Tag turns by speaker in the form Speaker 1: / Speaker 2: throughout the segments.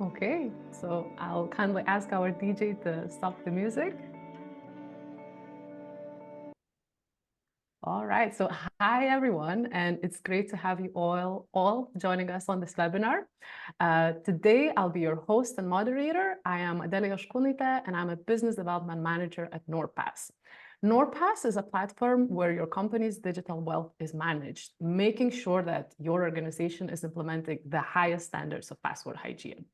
Speaker 1: Okay, so I'll kindly ask our DJ to stop the music. All right, so hi everyone, and it's great to have you all joining us on this webinar. Today, I'll be your host and moderator. I am Adele Jaskunaite, and I'm a business development manager at NordPass. NordPass is a platform where your company's digital wealth is managed, making sure that your organization is implementing the highest standards of password hygiene.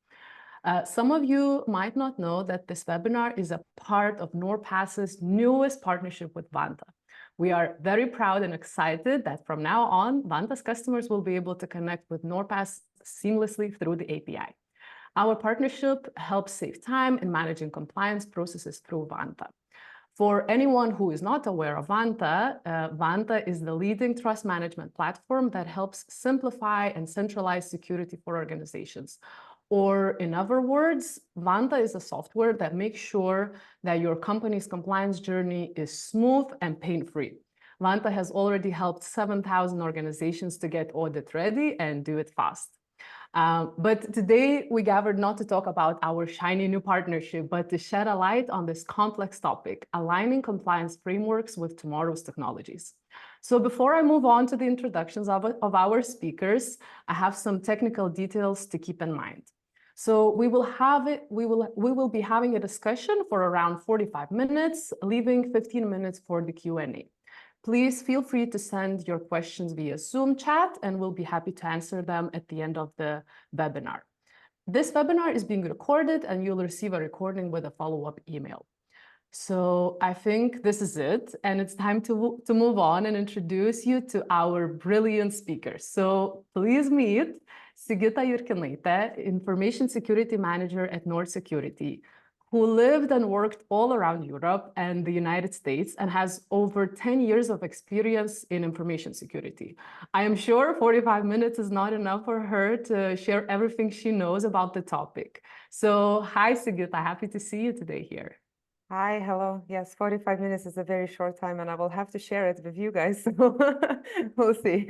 Speaker 1: Some of you might not know that this webinar is a part of NordPass's newest partnership with Vanta. We are very proud and excited that from now on, Vanta's customers will be able to connect with NordPass seamlessly through the API. Our partnership helps save time in managing compliance processes through Vanta. For anyone who is not aware of Vanta, Vanta is the leading trust management platform that helps simplify and centralize security for organizations. Or in other words, Vanta is a software that makes sure that your company's compliance journey is smooth and pain-free. Vanta has already helped 7,000 organizations to get audit ready and do it fast. But today we gathered not to talk about our shiny new partnership, but to shed a light on this complex topic, aligning compliance frameworks with tomorrow's technologies. So before I move on to the introductions of our speakers, I have some technical details to keep in mind. So we will be having a discussion for around 45 minutes, leaving 15 minutes for the Q&A. Please feel free to send your questions via Zoom chat, and we'll be happy to answer them at the end of the webinar. This webinar is being recorded, and you'll receive a recording with a follow-up email. So I think this is it, and it's time to move on and introduce you to our brilliant speakers. So please meet Sigita Jurkynaite, Information Security Manager at NordSecurity, who lived and worked all around Europe and the United States and has over 10 years of experience in information security. I am sure 45 minutes is not enough for her to share everything she knows about the topic. So hi, Sigita, happy to see you today here.
Speaker 2: Hi, hello. Yes, 45 minutes is a very short time, and I will have to share it with you guys. So we'll see.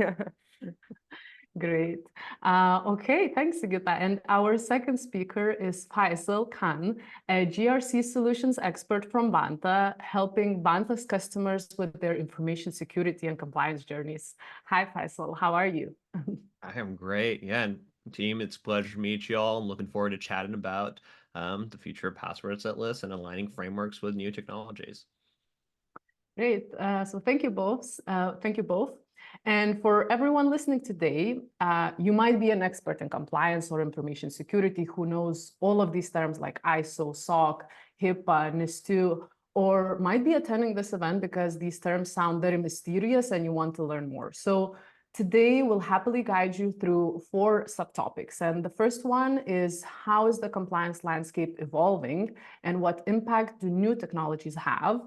Speaker 1: Great. Okay, thanks, Sigita. And our second speaker is Faisal Khan, a GRC solutions expert from Vanta, helping Vanta's customers with their information security and compliance journeys. Hi, Faisal. How are you?
Speaker 3: I am great. Yeah, and team, it's a pleasure to meet you all. I'm looking forward to chatting about the future of Passwordless and aligning frameworks with new technologies.
Speaker 1: Great. So thank you both. And for everyone listening today, you might be an expert in compliance or information security who knows all of these terms like ISO, SOC, HIPAA, NIS2, or might be attending this event because these terms sound very mysterious and you want to learn more. So today we'll happily guide you through 4 subtopics. And the first one is, how is the compliance landscape evolving and what impact do new technologies have?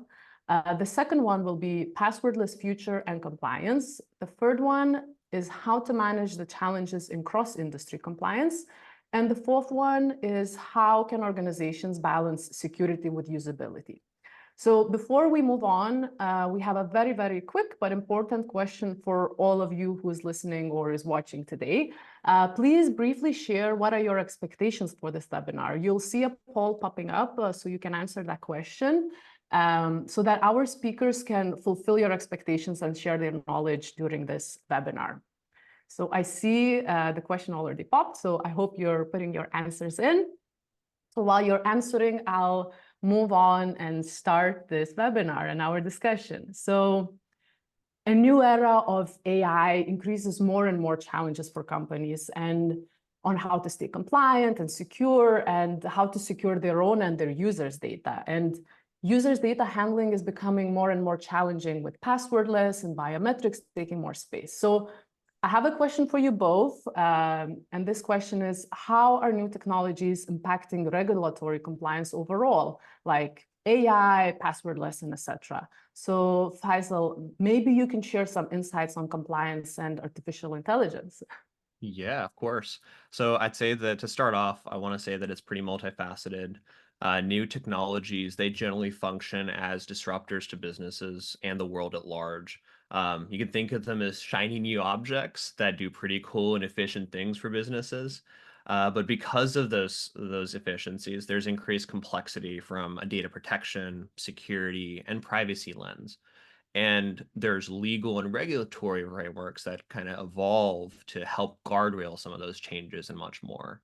Speaker 1: The second one will be passwordless future and compliance. The third one is how to manage the challenges in cross-industry compliance. And the fourth one is how can organizations balance security with usability. So before we move on, we have a very, very quick but important question for all of you who is listening or is watching today. Please briefly share what are your expectations for this webinar. You'll see a poll popping up so you can answer that question. So that our speakers can fulfill your expectations and share their knowledge during this webinar. So I see the question already popped, so I hope you're putting your answers in. So while you're answering, I'll move on and start this webinar and our discussion. So a new era of AI increases more and more challenges for companies and on how to stay compliant and secure and how to secure their own and their users' data. And users' data handling is becoming more and more challenging with passwordless and biometrics taking more space. So I have a question for you both. And this question is, how are new technologies impacting regulatory compliance overall, like AI, passwordless, and etc.? So Faisal, maybe you can share some insights on compliance and artificial intelligence.
Speaker 3: Yeah, of course. So I'd say that to start off, I want to say that it's pretty multifaceted. New technologies, they generally function as disruptors to businesses and the world at large. You can think of them as shiny new objects that do pretty cool and efficient things for businesses. But because of those efficiencies, there's increased complexity from a data protection, security, and privacy lens. And there's legal and regulatory frameworks that kind of evolve to help guardrail some of those changes and much more.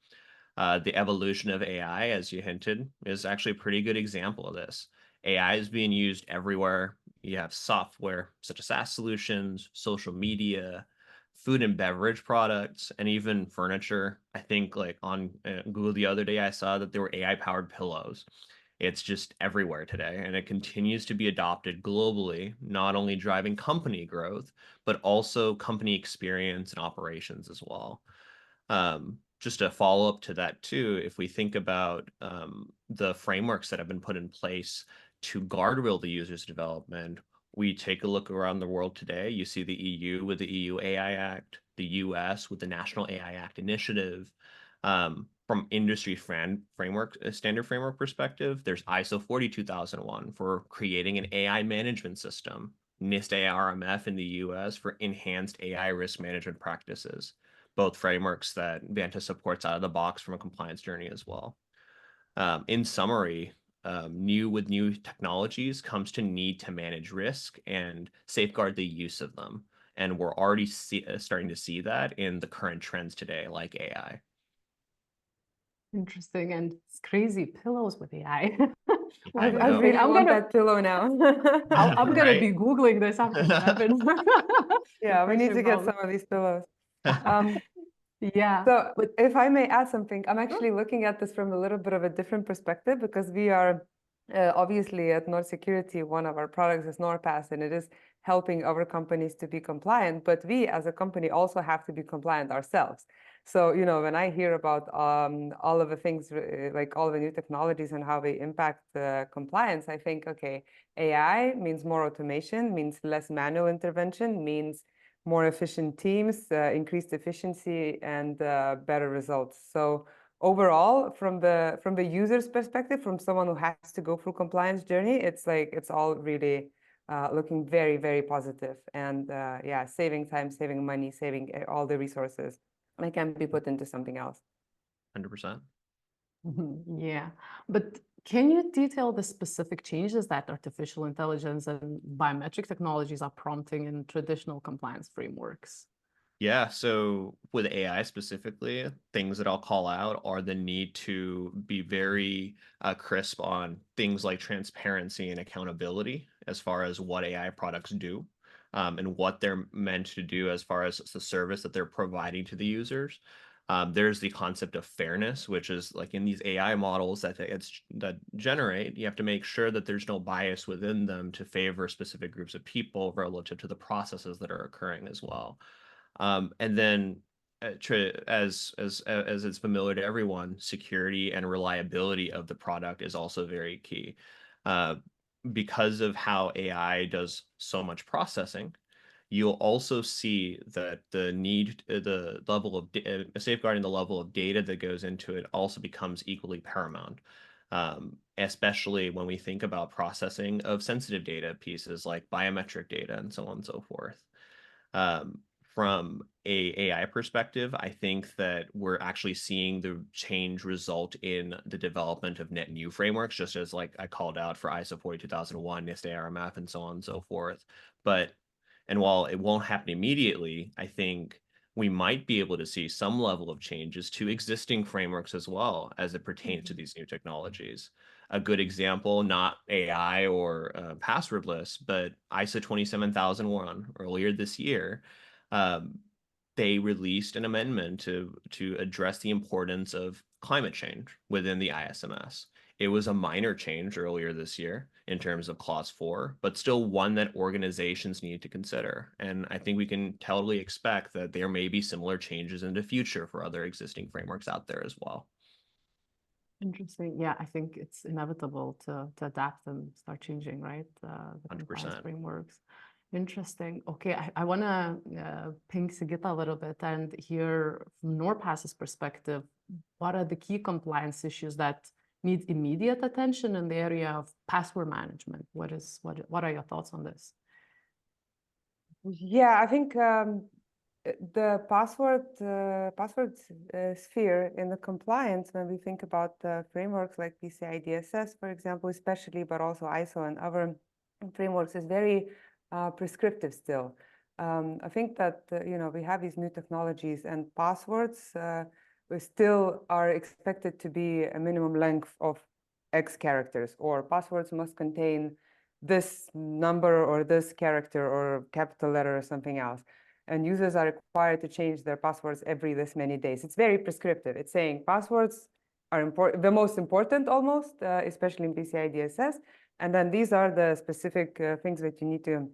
Speaker 3: The evolution of AI, as you hinted, is actually a pretty good example of this. AI is being used everywhere. You have software such as SaaS solutions, social media, food and beverage products, and even furniture. I think like on Google the other day, I saw that there were AI-powered pillows. It's just everywhere today, and it continues to be adopted globally, not only driving company growth, but also company experience and operations as well. Just a follow up to that too, if we think about the frameworks that have been put in place to guardrail the user's development, we take a look around the world today. You see the EU with the EU AI Act, the US with the National AI Act Initiative. From industry framework, standard framework perspective, there's ISO 42001 for creating an AI management system, NIST ARMF in the US for enhanced AI risk management practices, both frameworks that Vanta supports out of the box from a compliance journey as well. In summary, new technologies comes to need to manage risk and safeguard the use of them. And we're already starting to see that in the current trends today, like AI.
Speaker 1: Interesting, and it's crazy pillows with AI.
Speaker 2: I
Speaker 3: know.
Speaker 2: really
Speaker 1: I'm
Speaker 2: want
Speaker 1: gonna
Speaker 2: that pillow now.
Speaker 1: I'm gonna
Speaker 3: Right?
Speaker 1: be Googling this after the webinar.
Speaker 2: Yeah, we need to get
Speaker 1: Refreshing
Speaker 2: some of these pillows.
Speaker 1: knowledge. Yeah,
Speaker 2: So
Speaker 1: but
Speaker 2: if I may add something, I'm
Speaker 1: sure.
Speaker 2: actually looking at this from a little bit of a different perspective because we are obviously at Nord Security, one of our products is NordPass, and it is helping other companies to be compliant. But we as a company also have to be compliant ourselves. So, you know, when I hear about all of the things, like all the new technologies and how they impact compliance, I think, okay, AI means more automation, means less manual intervention, means more efficient teams, increased efficiency, and better results. So overall, from the user's perspective, from someone who has to go through compliance journey, it's like it's all really looking very, very positive. And yeah, saving time, saving money, saving all the resources that can be put into something else.
Speaker 3: 100%.
Speaker 1: Yeah, but can you detail the specific changes that artificial intelligence and biometric technologies are prompting in traditional compliance frameworks?
Speaker 3: Yeah, so with AI specifically, things that I'll call out are the need to be very crisp on things like transparency and accountability as far as what AI products do, and what they're meant to do as far as the service that they're providing to the users. There's the concept of fairness, which is like in these AI models that generate, you have to make sure that there's no bias within them to favor specific groups of people relative to the processes that are occurring as well. And then, as it's familiar to everyone, security and reliability of the product is also very key. Because of how AI does so much processing, you'll also see that the level of safeguarding the level of data that goes into it also becomes equally paramount. Especially when we think about processing of sensitive data pieces like biometric data and so on and so forth. From a AI perspective, I think that we're actually seeing the change result in the development of net new frameworks, just as like I called out for ISO 42001, NIST ARMF, and so on and so forth. And while it won't happen immediately, I think we might be able to see some level of changes to existing frameworks as well as it pertains to these new technologies. A good example, not AI or passwordless, but ISO 27001 earlier this year. They released an amendment to address the importance of climate change within the ISMS. It was a minor change earlier this year in terms of clause 4, but still one that organizations need to consider. And I think we can totally expect that there may be similar changes in the future for other existing frameworks out there as well.
Speaker 1: Interesting. Yeah, I think it's inevitable to adapt and start changing, right? The compliance
Speaker 3: 100%.
Speaker 1: frameworks. Interesting. Okay, I want to ping Sigita a little bit and hear from NordPass's perspective, what are the key compliance issues that need immediate attention in the area of password management? What are your thoughts on this?
Speaker 2: Yeah, I think the password sphere in the compliance, when we think about frameworks like PCI DSS, for example, especially, but also ISO and other frameworks, is very prescriptive still. I think that we have these new technologies, and passwords we still are expected to be a minimum length of X characters, or passwords must contain this number or this character or capital letter or something else. And users are required to change their passwords every this many days. It's very prescriptive. It's saying passwords are important, the most important almost, especially in PCI DSS. And then these are the specific things that you need to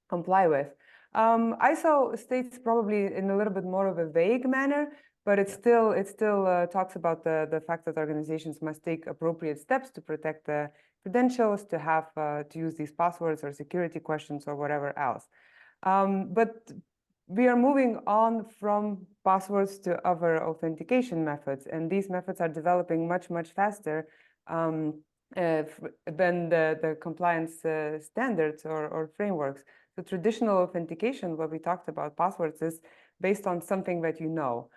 Speaker 2: comply with. ISO states probably in a little bit more of a vague manner, but it still talks about the fact that organizations must take appropriate steps to protect the credentials, to have to use these passwords or security questions or whatever else. But we are moving on from passwords to other authentication methods, and these methods are developing much, much faster than the compliance standards or frameworks. The traditional authentication, what we talked about, passwords, is based on something that you know.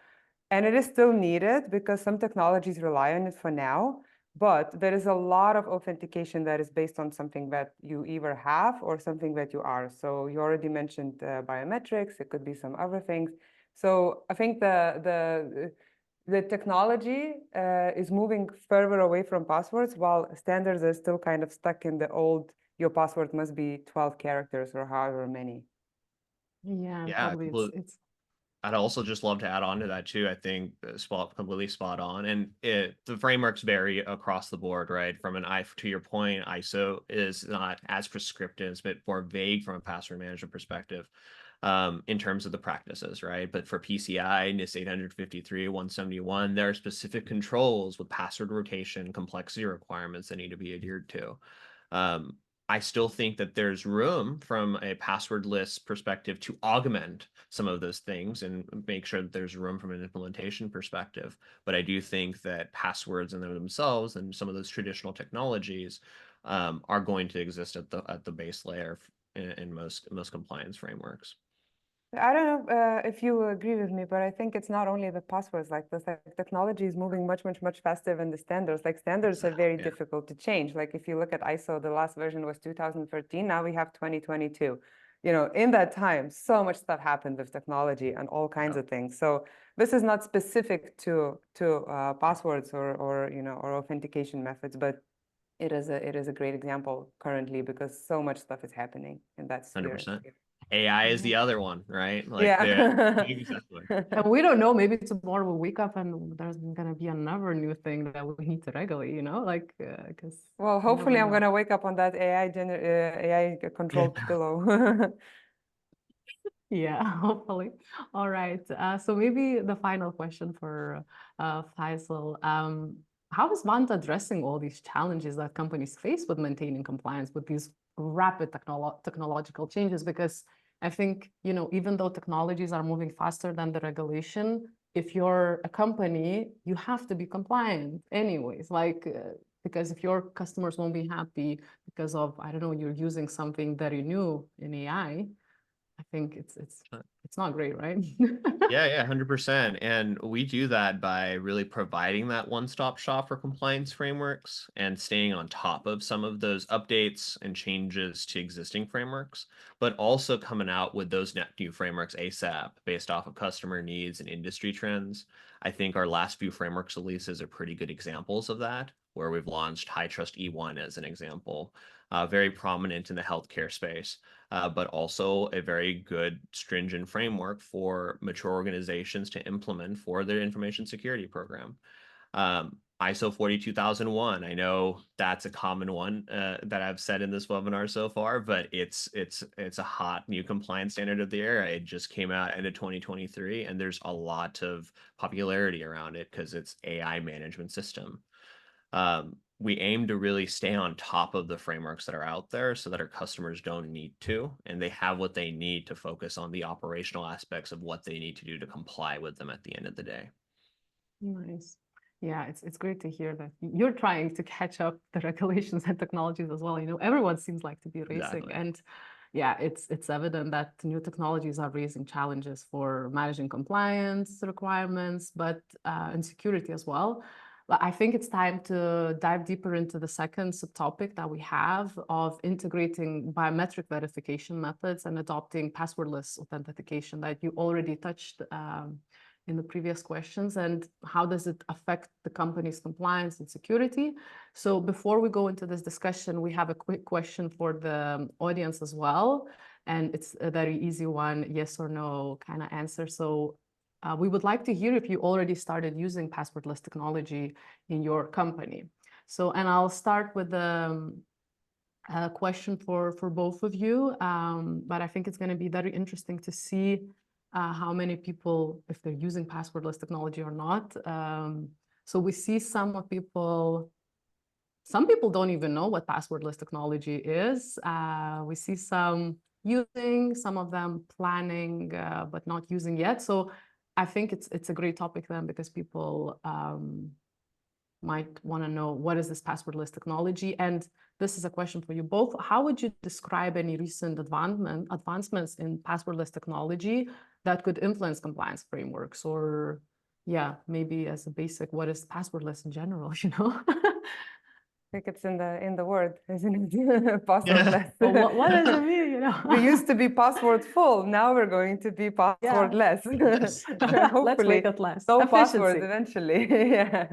Speaker 2: And it is still needed because some technologies rely on it for now, but there is a lot of authentication that is based on something that you either have or something that you are. So you already mentioned biometrics, it could be some other things. So I think the technology is moving further away from passwords, while standards are still kind of stuck in the old, your password must be 12 characters or however many.
Speaker 1: Yeah,
Speaker 3: Yeah,
Speaker 1: totally. It's
Speaker 3: I'd also just love to add on to that too. I think completely spot on, and the frameworks vary across the board, right? From to your point, ISO is not as prescriptive, it's a bit more vague from a password management perspective, in terms of the practices, right? But for PCI, NIS 853, 171, there are specific controls with password rotation, complexity requirements that need to be adhered to. I still think that there's room from a passwordless perspective to augment some of those things and make sure that there's room from an implementation perspective. But I do think that passwords in themselves and some of those traditional technologies are going to exist at the base layer in most compliance frameworks.
Speaker 2: I don't know if you agree with me, but I think it's not only the passwords like this. Like, technology is moving much, much, much faster than the standards. Like, standards are very difficult to change. Like, if you look at ISO, the last version was 2013. Now we have 2022. In that time, so much stuff happened with technology and all kinds of things. So this is not specific to passwords or authentication methods, but it is a great example currently because so much stuff is happening in that sphere.
Speaker 3: 100%. AI is the other one, right? Like,
Speaker 2: yeah.
Speaker 3: exactly.
Speaker 1: And we don't know, maybe tomorrow we wake up and there's going to be another new thing that we need to regulate, because
Speaker 2: well, hopefully I'm going to wake up on that AI controlled pillow.
Speaker 1: Yeah, hopefully. All right. So maybe the final question for Faisal. How is Vanta addressing all these challenges that companies face with maintaining compliance with these rapid technological changes? Because I think, even though technologies are moving faster than the regulation, if you're a company, you have to be compliant anyways. Because if your customers won't be happy because of, I don't know, you're using something very new in AI, I think it's not great, right?
Speaker 3: Yeah, 100%. And we do that by really providing that one-stop shop for compliance frameworks and staying on top of some of those updates and changes to existing frameworks, but also coming out with those net new frameworks ASAP based off of customer needs and industry trends. I think our last few frameworks releases are pretty good examples of that, where we've launched HITRUST E1 as an example, very prominent in the healthcare space. But also a very good stringent framework for mature organizations to implement for their information security program. ISO 42001, I know that's a common one that I've said in this webinar so far, but it's a hot new compliance standard of the era. It just came out end of 2023, and there's a lot of popularity around it because it's AI management system. We aim to really stay on top of the frameworks that are out there so that our customers don't need to, and they have what they need to focus on the operational aspects of what they need to do to comply with them at the end of the day.
Speaker 1: Nice. Yeah, it's great to hear that you're trying to catch up the regulations and technologies as well. Everyone seems like to be racing.
Speaker 3: Exactly.
Speaker 1: And yeah, it's evident that new technologies are raising challenges for managing compliance requirements, but and security as well. But I think it's time to dive deeper into the second subtopic that we have of integrating biometric verification methods and adopting passwordless authentication that you already touched in the previous questions, and how does it affect the company's compliance and security. So before we go into this discussion, we have a quick question for the audience as well. And it's a very easy one, yes or no kind of answer. So we would like to hear if you already started using passwordless technology in your company. So, and I'll start with a question for both of you, but I think it's going to be very interesting to see how many people, if they're using passwordless technology or not. So we see some people don't even know what passwordless technology is. We see some using, some of them planning, but not using yet. So I think it's a great topic then, because people might want to know, what is this passwordless technology? And this is a question for you both. How would you describe any recent advancements in passwordless technology that could influence compliance frameworks? Or yeah, maybe as a basic, what is passwordless in general, you know?
Speaker 2: I think it's in the word, isn't it? Passwordless.
Speaker 1: Well, what does it mean, you know?
Speaker 2: We used to be password full. Now we're going to be passwordless.
Speaker 1: Yes. Let's
Speaker 2: Hopefully,
Speaker 1: make it less.
Speaker 2: no
Speaker 1: Efficiency.
Speaker 2: passwords eventually. Yeah.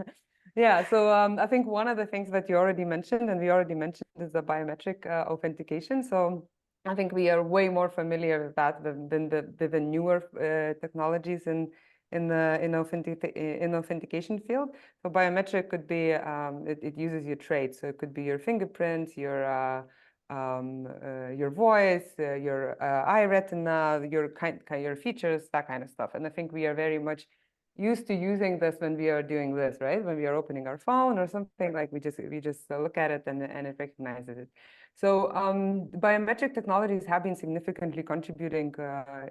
Speaker 2: Yeah. So I think one of the things that you already mentioned, and we already mentioned, is the biometric authentication. So I think we are way more familiar with that than the newer technologies in authentication field. So biometric could be it uses your traits. So it could be your fingerprints, your voice, your eye retina, your features, that kind of stuff. And I think we are very much used to using this when we are doing this, right? When we are opening our phone or something, like we just look at it and it recognizes it. So biometric technologies have been significantly contributing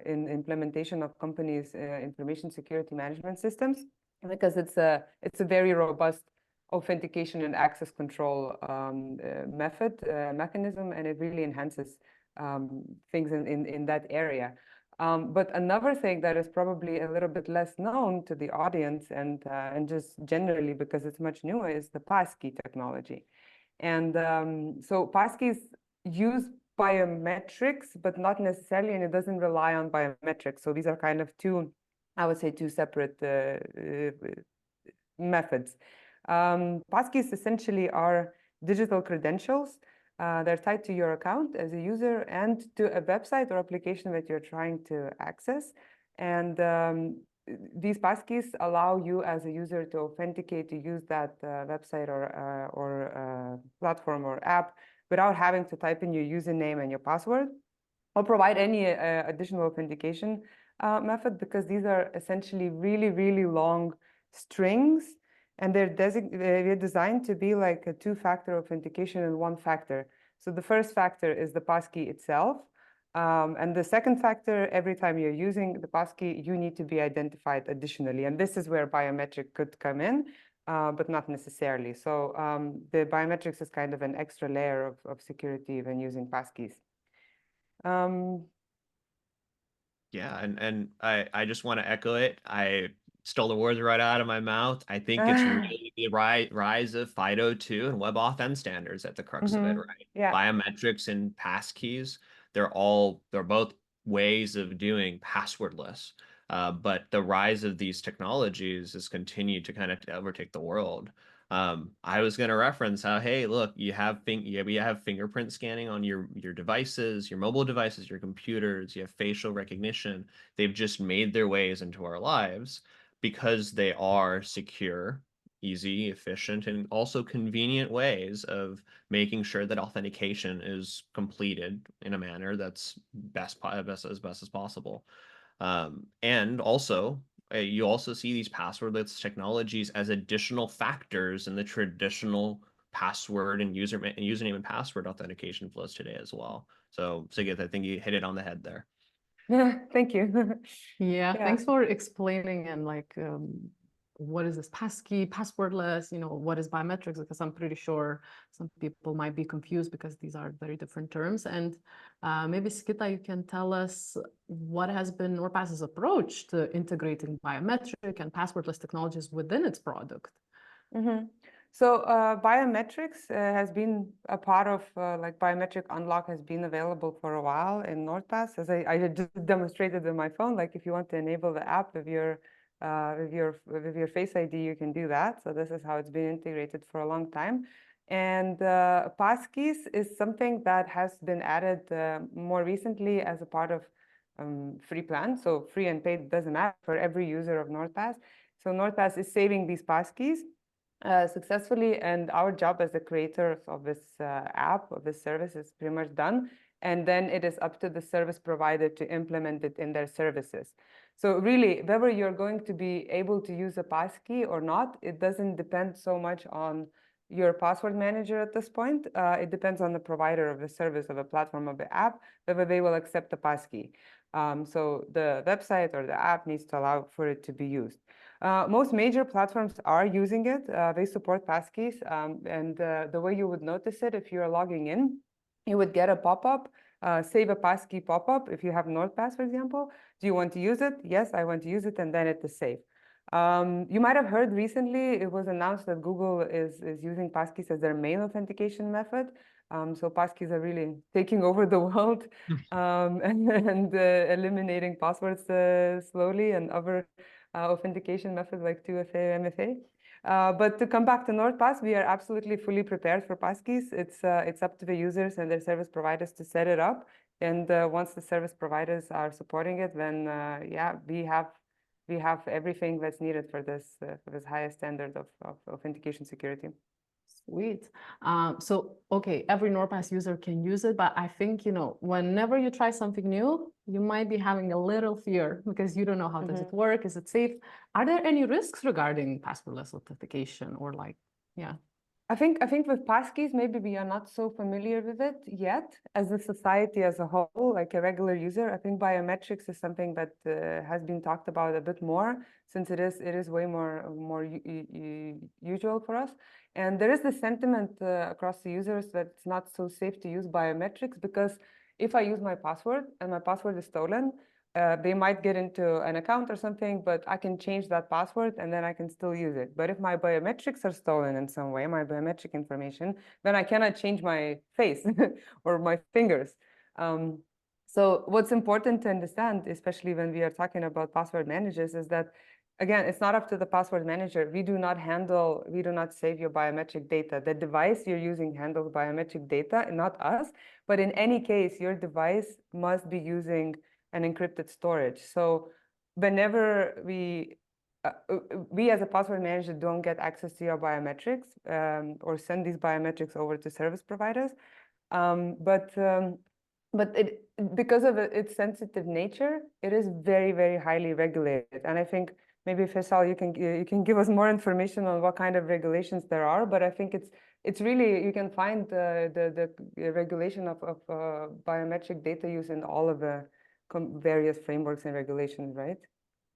Speaker 2: in implementation of companies' information security management systems, because it's a very robust authentication and access control mechanism, and it really enhances things in that area. But another thing that is probably a little bit less known to the audience and just generally because it's much newer is the passkey technology. And so passkeys use biometrics, but not necessarily, and it doesn't rely on biometrics. So these are kind of two separate methods. Passkeys essentially are digital credentials. They're tied to your account as a user and to a website or application that you're trying to access. And these passkeys allow you as a user to authenticate to use that website or platform or app without having to type in your username and your password, or provide any additional authentication method, because these are essentially really, really long strings, and they're designed to be like a two-factor authentication and one factor. So the first factor is the passkey itself. And the second factor, every time you're using the passkey, you need to be identified additionally. And this is where biometric could come in, but not necessarily. So the biometrics is kind of an extra layer of security when using passkeys.
Speaker 3: Yeah, and I just want to echo it. I stole the words right out of my mouth. I think it's really the rise of FIDO2 and WebAuthn standards at the crux of it, right?
Speaker 2: Yeah.
Speaker 3: Biometrics and passkeys, they're both ways of doing passwordless. But the rise of these technologies has continued to kind of overtake the world. I was going to reference how, hey, look, we have fingerprint scanning on your devices, your mobile devices, your computers, you have facial recognition. They've just made their ways into our lives because they are secure, easy, efficient, and also convenient ways of making sure that authentication is completed in a manner that's best as possible. And also, you also see these passwordless technologies as additional factors in the traditional password and username and password authentication flows today as well. So, Sigita, I think you hit it on the head there.
Speaker 2: Thank you.
Speaker 1: Yeah, thanks for explaining and like what is this passkey, passwordless, what is biometrics? Because I'm pretty sure some people might be confused because these are very different terms. And maybe Sigita, you can tell us what has been NordPass's approach to integrating biometric and passwordless technologies within its product.
Speaker 2: Mm-hmm. So biometrics has been a part of like biometric unlock has been available for a while in NordPass. As I had just demonstrated in my phone, like if you want to enable the app with your Face ID, you can do that. So this is how it's been integrated for a long time. And passkeys is something that has been added more recently as a part of free plan. So free and paid doesn't matter for every user of NordPass. So NordPass is saving these passkeys successfully, and our job as the creators of this app, of this service, is pretty much done. And then it is up to the service provider to implement it in their services. So really, whether you're going to be able to use a passkey or not, it doesn't depend so much on your password manager at this point. It depends on the provider of the service, of the platform, of the app, whether they will accept the passkey. So the website or the app needs to allow for it to be used. Most major platforms are using it. They support passkeys. And the way you would notice it, if you're logging in, you would get a pop-up, save a passkey pop-up. If you have NordPass, for example, do you want to use it? Yes, I want to use it, and then it is saved. You might have heard recently, it was announced that Google is using passkeys as their main authentication method. So passkeys are really taking over the world and eliminating passwords slowly, and other authentication methods like 2FA, MFA. But to come back to NordPass, we are absolutely fully prepared for passkeys. It's up to the users and their service providers to set it up. And once the service providers are supporting it, then yeah, we have everything that's needed for this highest standard of authentication security.
Speaker 1: Sweet. So, okay, every NordPass user can use it, but I think, whenever you try something new, you might be having a little fear because you don't know how does it work, is it safe? Are there any risks regarding passwordless authentication or yeah?
Speaker 2: I think with passkeys, maybe we are not so familiar with it yet as a society as a whole, like a regular user. I think biometrics is something that has been talked about a bit more, since it is way more usual for us. And there is the sentiment across the users that it's not so safe to use biometrics, because if I use my password and my password is stolen, they might get into an account or something, but I can change that password and then I can still use it. But if my biometrics are stolen in some way, my biometric information, then I cannot change my face or my fingers. So what's important to understand, especially when we are talking about password managers, is that, again, it's not up to the password manager. We do not save your biometric data. The device you're using handles biometric data, not us. But in any case, your device must be using an encrypted storage. So whenever we as a password manager don't get access to your biometrics or send these biometrics over to service providers, but because of its sensitive nature, it is very, very highly regulated. And I think maybe Faisal, you can give us more information on what kind of regulations there are. But I think it's really, you can find the regulation of biometric data use in all of the various frameworks and regulations, right?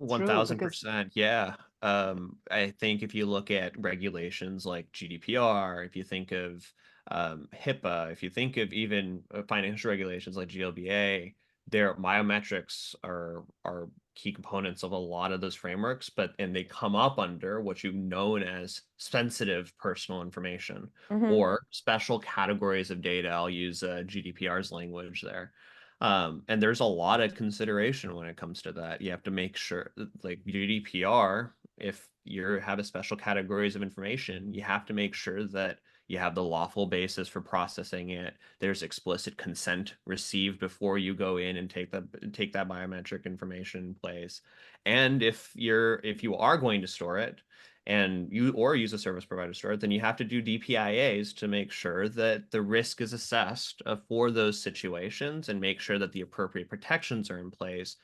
Speaker 3: 1000%. Yeah. I think if you look at regulations like GDPR, if you think of HIPAA, if you think of even financial regulations like GLBA, their biometrics are key components of a lot of those frameworks, and they come up under what you've known as sensitive personal information or special categories of data. I'll use GDPR's language there. And there's a lot of consideration when it comes to that. You have to make sure, like GDPR, if you have a special categories of information, you have to make sure that you have the lawful basis for processing it. There's explicit consent received before you go in and take that biometric information in place. And if you are going to store it, and use a service provider store it, then you have to do DPIAs to make sure that the risk is assessed for those situations and make sure that the appropriate protections are in place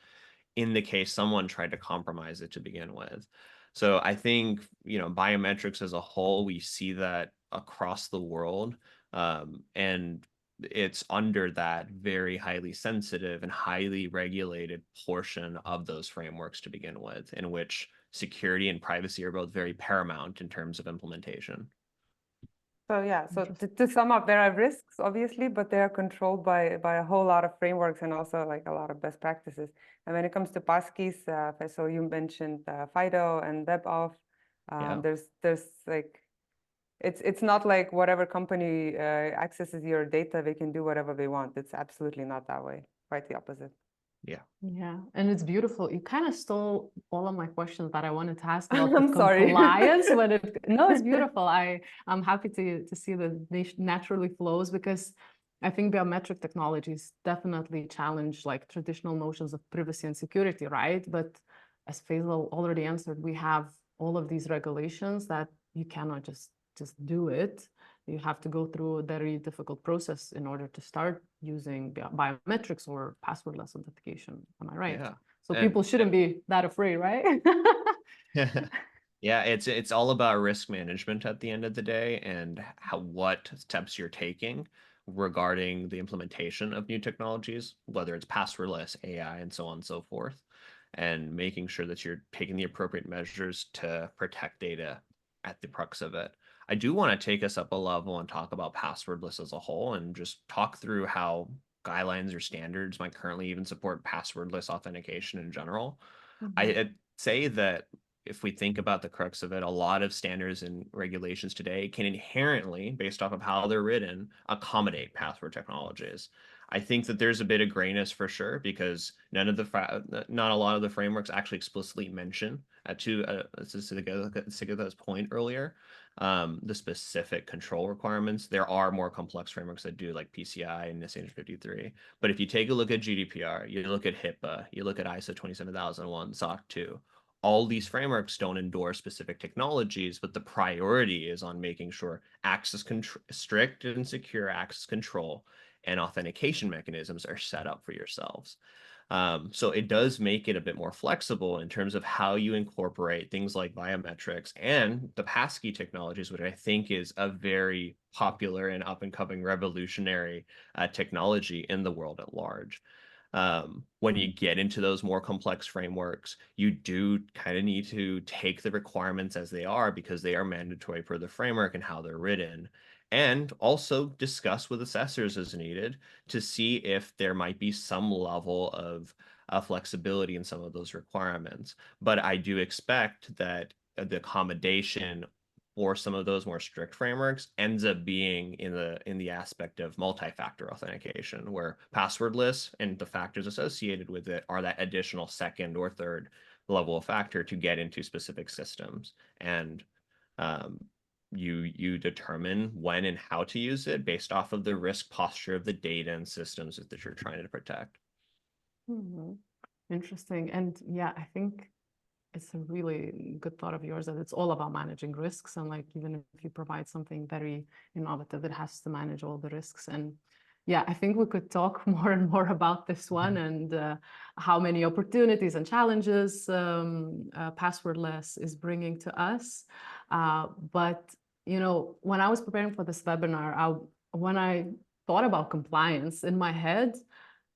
Speaker 3: in the case someone tried to compromise it to begin with. So I think, biometrics as a whole, we see that across the world, and it's under that very highly sensitive and highly regulated portion of those frameworks to begin with, in which security and privacy are both very paramount in terms of implementation.
Speaker 2: So yeah, so to sum up, there are risks, obviously, but they are controlled by a whole lot of frameworks and also like a lot of best practices. And when it comes to passkeys, Faisal, you mentioned FIDO and WebAuth.
Speaker 3: Yeah.
Speaker 2: There's like, it's not like whatever company accesses your data, they can do whatever they want. It's absolutely not that way. Quite the opposite.
Speaker 3: Yeah.
Speaker 1: Yeah, and it's beautiful. You kind of stole all of my questions that I wanted to ask about the
Speaker 2: I'm sorry.
Speaker 1: compliance. No, it's beautiful. I'm happy to see that they naturally flows, because I think biometric technologies definitely challenge like traditional notions of privacy and security, right? But as Faisal already answered, we have all of these regulations that you cannot just do it. You have to go through a very difficult process in order to start using biometrics or passwordless authentication. Am I right?
Speaker 3: Yeah.
Speaker 1: So people shouldn't be that afraid, right?
Speaker 3: Yeah, it's all about risk management at the end of the day, and what steps you're taking regarding the implementation of new technologies, whether it's passwordless, AI, and so on and so forth, and making sure that you're taking the appropriate measures to protect data at the crux of it. I do want to take us up a level and talk about passwordless as a whole and just talk through how guidelines or standards might currently even support passwordless authentication in general. I'd say that if we think about the crux of it, a lot of standards and regulations today can inherently, based off of how they're written, accommodate password technologies. I think that there's a bit of grayness for sure, because not a lot of the frameworks actually explicitly mention, to Sigita's point earlier, the specific control requirements. There are more complex frameworks that do, like PCI and NIST 853. But if you take a look at GDPR, you look at HIPAA, you look at ISO 27001, SOC 2, all these frameworks don't endorse specific technologies, but the priority is on making sure strict and secure access control and authentication mechanisms are set up for yourselves. So it does make it a bit more flexible in terms of how you incorporate things like biometrics and the passkey technologies, which I think is a very popular and up-and-coming revolutionary technology in the world at large. When you get into those more complex frameworks, you do kind of need to take the requirements as they are, because they are mandatory per the framework and how they're written, and also discuss with assessors as needed to see if there might be some level of flexibility in some of those requirements. But I do expect that the accommodation or some of those more strict frameworks ends up being in the aspect of multi-factor authentication, where passwordless and the factors associated with it are that additional second or third level of factor to get into specific systems. And you determine when and how to use it based off of the risk posture of the data and systems that you're trying to protect.
Speaker 1: Interesting. And yeah, I think it's a really good thought of yours that it's all about managing risks. And like, even if you provide something very innovative, it has to manage all the risks. And yeah, I think we could talk more and more about this one and how many opportunities and challenges passwordless is bringing to us. But, you know, when I was preparing for this webinar, when I thought about compliance in my head,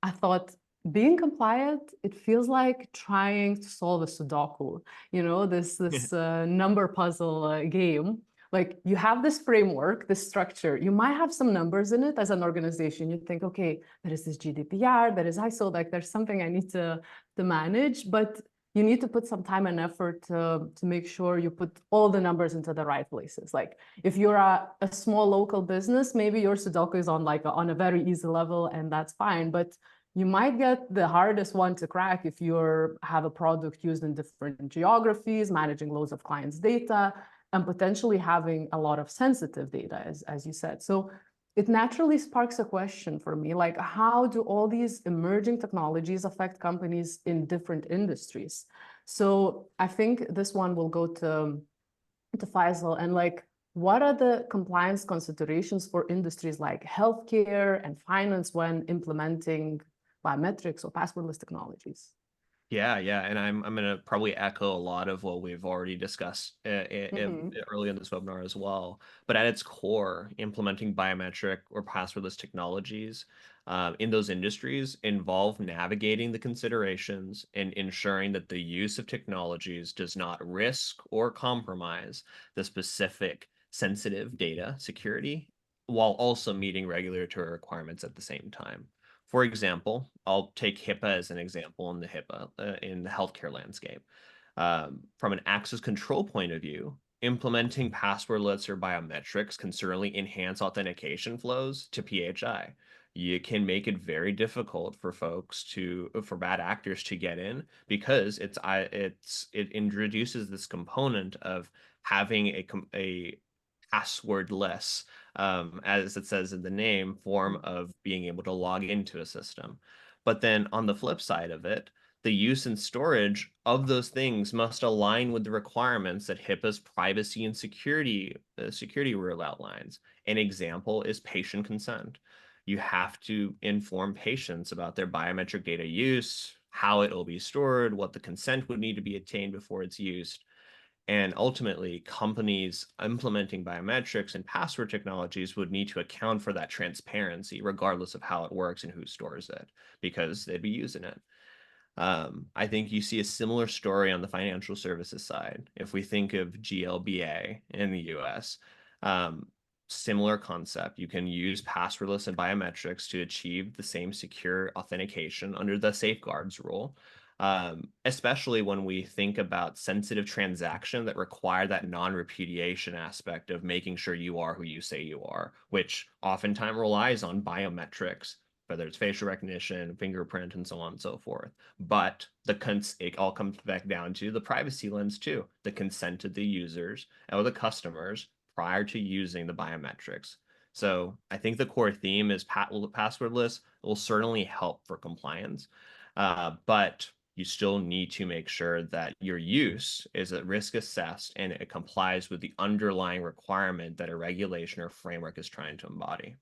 Speaker 1: I thought, being compliant, it feels like trying to solve a Sudoku, you know, this number puzzle game. Like, you have this framework, this structure, you might have some numbers in it as an organization. You think, okay, there is this GDPR, there is ISO, like there's something I need to manage, but you need to put some time and effort to make sure you put all the numbers into the right places. Like, if you're a small local business, maybe your Sudoku is on on a very easy level, and that's fine. But you might get the hardest one to crack if you have a product used in different geographies, managing loads of clients' data, and potentially having a lot of sensitive data, as you said. So it naturally sparks a question for me, like, how do all these emerging technologies affect companies in different industries? So I think this one will go to Faisal, and like, what are the compliance considerations for industries like healthcare and finance when implementing biometrics or passwordless technologies?
Speaker 3: Yeah, and I'm going to probably echo a lot of what we've already discussed early in this webinar as well. But at its core, implementing biometric or passwordless technologies in those industries involve navigating the considerations and ensuring that the use of technologies does not risk or compromise the specific sensitive data security while also meeting regulatory requirements at the same time. For example, I'll take HIPAA as an example in the in the healthcare landscape. From an access control point of view, implementing passwordless or biometrics can certainly enhance authentication flows to PHI. You can make it very difficult for for bad actors to get in because it introduces this component of having a passwordless, as it says in the name, form of being able to log into a system. But then on the flip side of it, the use and storage of those things must align with the requirements that HIPAA's privacy and security rule outlines. An example is patient consent. You have to inform patients about their biometric data use, how it will be stored, what the consent would need to be obtained before it's used. And ultimately, companies implementing biometrics and password technologies would need to account for that transparency, regardless of how it works and who stores it, because they'd be using it. I think you see a similar story on the financial services side. If we think of GLBA in the US, similar concept. You can use passwordless and biometrics to achieve the same secure authentication under the safeguards rule. Especially when we think about sensitive transactions that require that non-repudiation aspect of making sure you are who you say you are, which oftentimes relies on biometrics, whether it's facial recognition, fingerprint, and so on and so forth. But it all comes back down to the privacy lens too, the consent of the users or the customers prior to using the biometrics. So I think the core theme is passwordless will certainly help for compliance, but you still need to make sure that your use is at risk assessed and it complies with the underlying requirement that a regulation or framework is trying to embody.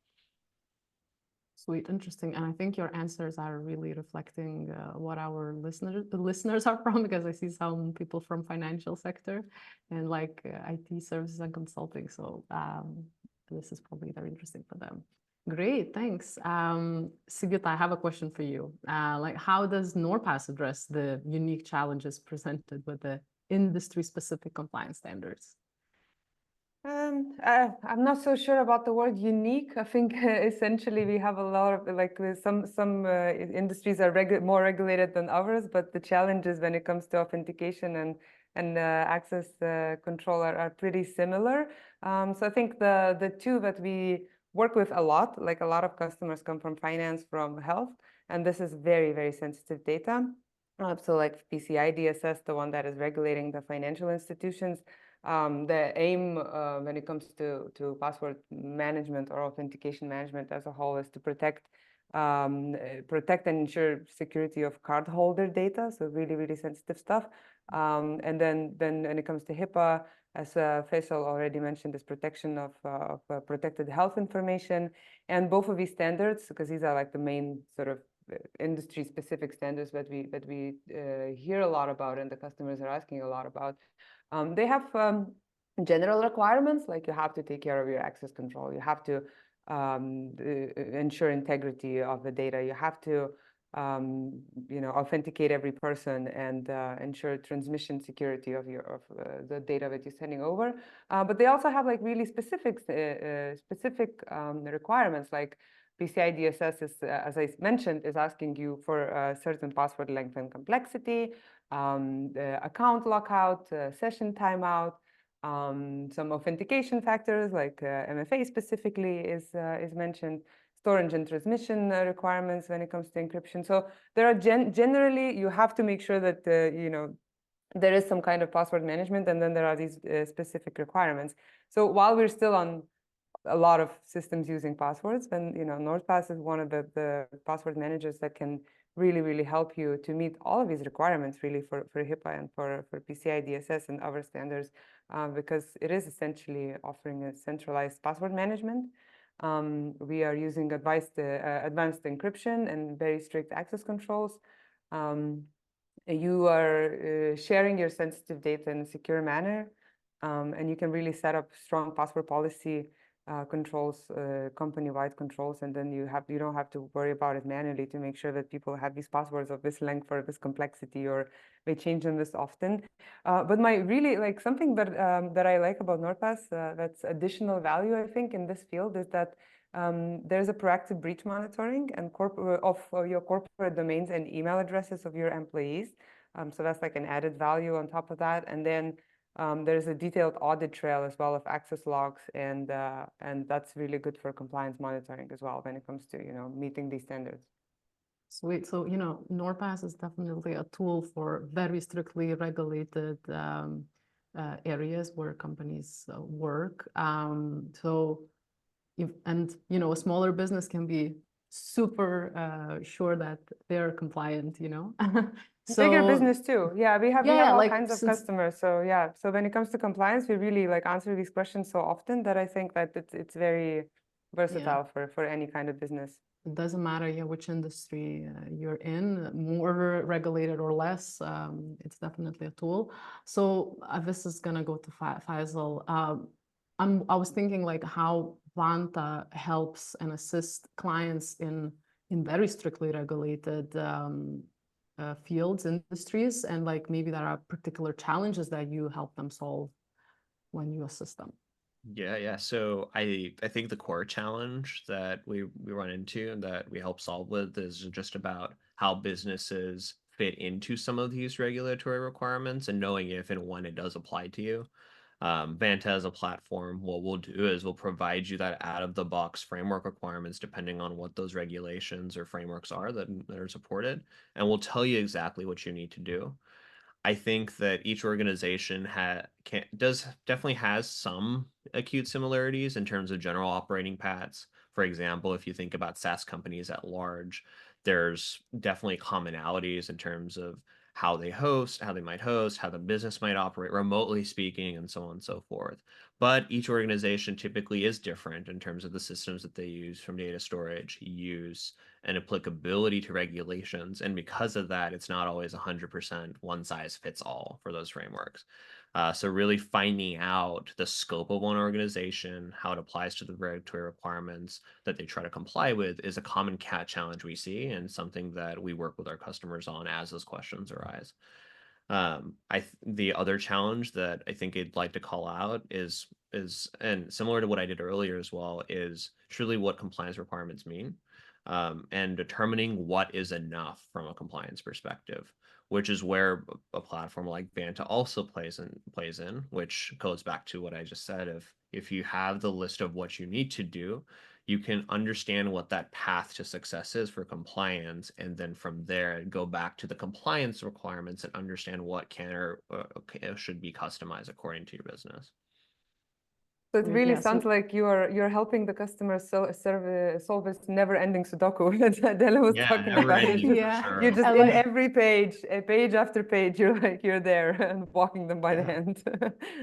Speaker 1: Sweet, interesting. And I think your answers are really reflecting what our listeners are from, because I see some people from financial sector and like IT services and consulting. So this is probably very interesting for them. Great, thanks. Sigita, I have a question for you. Like, how does NordPass address the unique challenges presented with the industry-specific compliance standards?
Speaker 2: I'm not so sure about the word unique. I think essentially we have a lot of like some industries are more regulated than others, but the challenges when it comes to authentication and access control are pretty similar. So I think the two that we work with a lot, like a lot of customers come from finance, from health, and this is very, very sensitive data. So like PCI DSS, the one that is regulating the financial institutions. The aim when it comes to password management or authentication management as a whole is to protect and ensure security of cardholder data, so really, really sensitive stuff. And then when it comes to HIPAA, as Faisal already mentioned, this protection of protected health information. And both of these standards, because these are like the main sort of industry-specific standards that we hear a lot about and the customers are asking a lot about. They have general requirements, like you have to take care of your access control. You have to ensure integrity of the data. You have to authenticate every person and ensure transmission security of the data that you're sending over. But they also have like really specific requirements, like PCI DSS is, as I mentioned, is asking you for a certain password length and complexity, account lockout, session timeout, some authentication factors like MFA specifically is mentioned, storage and transmission requirements when it comes to encryption. So there are generally you have to make sure that there is some kind of password management, and then there are these specific requirements. So while we're still on a lot of systems using passwords, then NordPass is one of the password managers that can really, really help you to meet all of these requirements really for HIPAA and for PCI DSS and other standards, because it is essentially offering a centralized password management. We are using advanced encryption and very strict access controls. you are sharing your sensitive data in a secure manner, and you can really set up strong password policy controls, company-wide controls, and then you don't have to worry about it manually to make sure that people have these passwords of this length or this complexity, or they change them this often. But my really something that I like about NordPass, that's additional value I think in this field, is that there's a proactive breach monitoring and of your corporate domains and email addresses of your employees. So that's like an added value on top of that. And then there's a detailed audit trail as well of access logs, and that's really good for compliance monitoring as well when it comes to meeting these standards.
Speaker 1: Sweet. So NordPass is definitely a tool for very strictly regulated areas where companies work. So a smaller business can be super sure that they're compliant. So
Speaker 2: bigger business too. Yeah, we have all kinds of customers. So yeah, so when it comes to compliance, we really answer these questions so often that I think that it's very versatile for any kind of business.
Speaker 1: It doesn't matter which industry you're in, more regulated or less, it's definitely a tool. So this is gonna go to Faisal. I was thinking how Vanta helps and assists clients in very strictly regulated fields, industries, and maybe there are particular challenges that you help them solve when you assist them.
Speaker 3: Yeah. So I think the core challenge that we run into and that we help solve with is just about how businesses fit into some of these regulatory requirements and knowing if and when it does apply to you. Vanta as a platform, what we'll do is we'll provide you that out-of-the-box framework requirements depending on what those regulations or frameworks are that are supported, and we'll tell you exactly what you need to do. I think that each organization definitely has some acute similarities in terms of general operating paths. For example, if you think about SaaS companies at large, there's definitely commonalities in terms of how they might host, how the business might operate remotely speaking, and so on and so forth. But each organization typically is different in terms of the systems that they use, from data storage, use, and applicability to regulations. And because of that, it's not always 100% one size fits all for those frameworks. So really finding out the scope of one organization, how it applies to the regulatory requirements that they try to comply with, is a common challenge we see, and something that we work with our customers on as those questions arise. The other challenge that I think I'd like to call out is and similar to what I did earlier as well, is truly what compliance requirements mean, and determining what is enough from a compliance perspective, which is where a platform like Vanta also plays in, which goes back to what I just said. If you have the list of what you need to do, you can understand what that path to success is for compliance, and then from there go back to the compliance requirements and understand what can or should be customized according to your business.
Speaker 2: So it really sounds like you're helping the customer solve this never-ending Sudoku that Adele was talking about. You're just in every page, page after page, you're there and walking them by the hand.